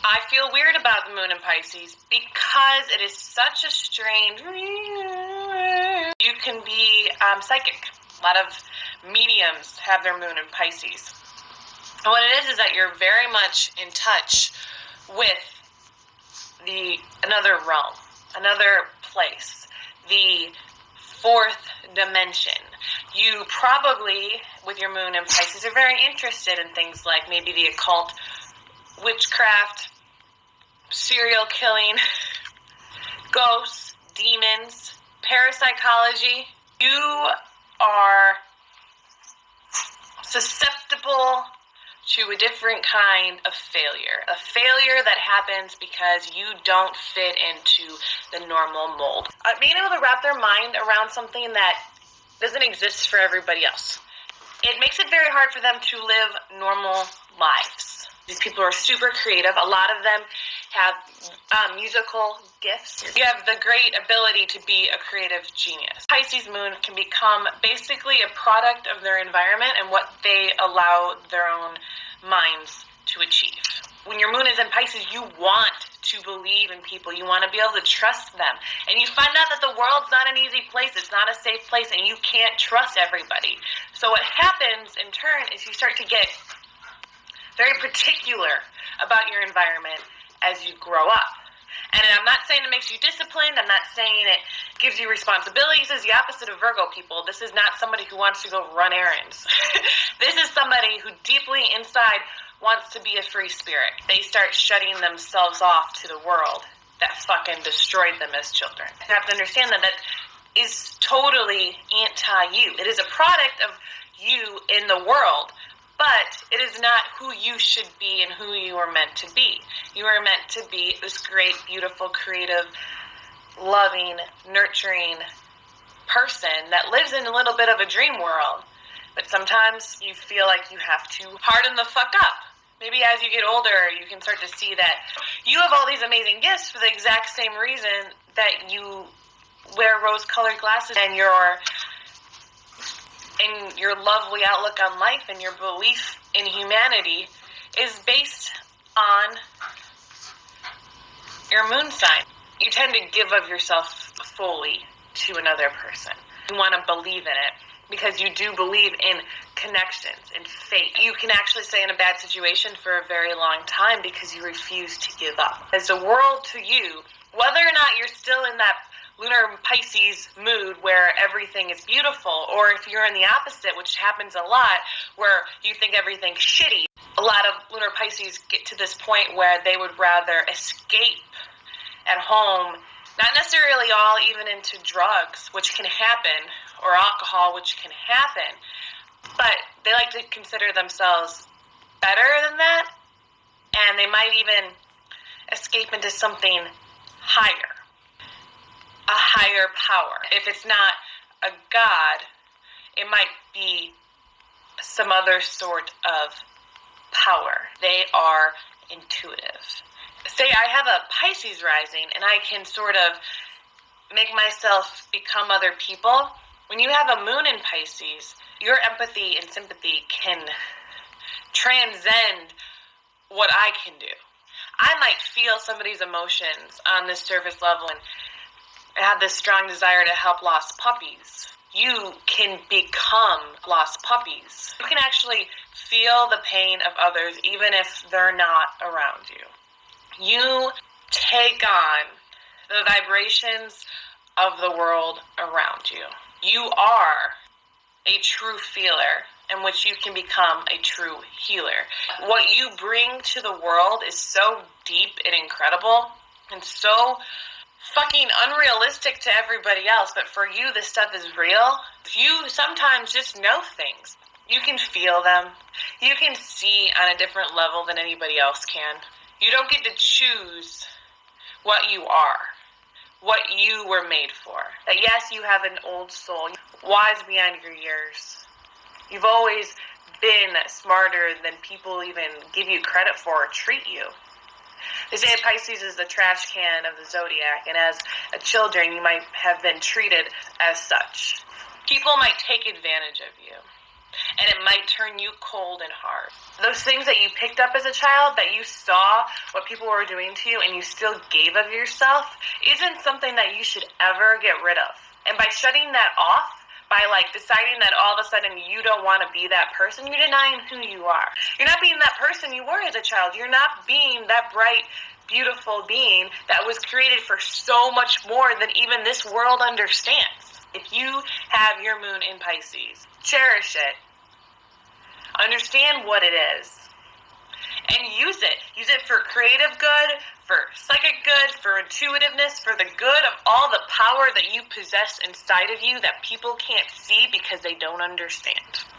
I feel weird about the moon in Pisces because it is such a strange... You can be psychic. A lot of mediums have their moon in Pisces. And what it is that you're very much in touch with another realm, another place, the fourth dimension. You probably, with your moon in Pisces, are very interested in things like maybe the occult, witchcraft, serial killing, ghosts, demons, parapsychology. You are susceptible to a different kind of failure. A failure that happens because you don't fit into the normal mold. Being able to wrap their mind around something that doesn't exist for everybody else. It makes it very hard for them to live normal lives. These people are super creative. A lot of them have musical gifts. You have the great ability to be a creative genius. Pisces moon can become basically a product of their environment and what they allow their own minds to achieve. When your moon is in Pisces, you want to believe in people. You want to be able to trust them. And you find out that the world's not an easy place. It's not a safe place, and you can't trust everybody. So what happens in turn is you start to get very particular about your environment as you grow up. And I'm not saying it makes you disciplined. I'm not saying it gives you responsibilities. This is the opposite of Virgo people. This is not somebody who wants to go run errands. This is somebody who deeply inside wants to be a free spirit. They start shutting themselves off to the world that fucking destroyed them as children. You have to understand that that is totally anti-you. It is a product of you in the world. But it is not who you should be and who you are meant to be. You are meant to be this great, beautiful, creative, loving, nurturing person that lives in a little bit of a dream world. But sometimes you feel like you have to harden the fuck up. Maybe as you get older, you can start to see that you have all these amazing gifts for the exact same reason that you wear rose-colored glasses and your lovely outlook on life and your belief in humanity is based on your moon sign. You tend to give of yourself fully to another person. You want to believe in it because you do believe in connections and fate. You can actually stay in a bad situation for a very long time because you refuse to give up. As a world to you, whether or not you're still in that lunar Pisces mood where everything is beautiful, or if you're in the opposite, which happens a lot, where you think everything's shitty. A lot of lunar Pisces get to this point where they would rather escape at home, not necessarily all even into drugs, which can happen, or alcohol, which can happen, but they like to consider themselves better than that, and they might even escape into something higher. A higher power. If it's not a god, it might be some other sort of power. They are intuitive. Say I have a Pisces rising and I can sort of make myself become other people. When you have a moon in Pisces, your empathy and sympathy can transcend what I can do. I might feel somebody's emotions on this surface level and have this strong desire to help lost puppies. You can become lost puppies. You can actually feel the pain of others even if they're not around you. You take on the vibrations of the world around you. You are a true feeler in which you can become a true healer. What you bring to the world is so deep and incredible and so fucking unrealistic to everybody else, but for you, this stuff is real. You sometimes just know things. You can feel them. You can see on a different level than anybody else can. You don't get to choose what you are, what you were made for. That yes, you have an old soul, wise beyond your years. You've always been smarter than people even give you credit for or treat you. They say Pisces is the trash can of the zodiac, and as a children, you might have been treated as such. People might take advantage of you. And it might turn you cold and hard. Those things that you picked up as a child, that you saw what people were doing to you and you still gave of yourself, isn't something that you should ever get rid of. And by shutting that off, by deciding that all of a sudden you don't want to be that person, you're denying who you are. You're not being that person you were as a child. You're not being that bright, beautiful being that was created for so much more than even this world understands. If you have your moon in Pisces, cherish it. Understand what it is. And use it. Use it for creative good, for psychic good, for intuitiveness, for the good of all the power that you possess inside of you that people can't see because they don't understand.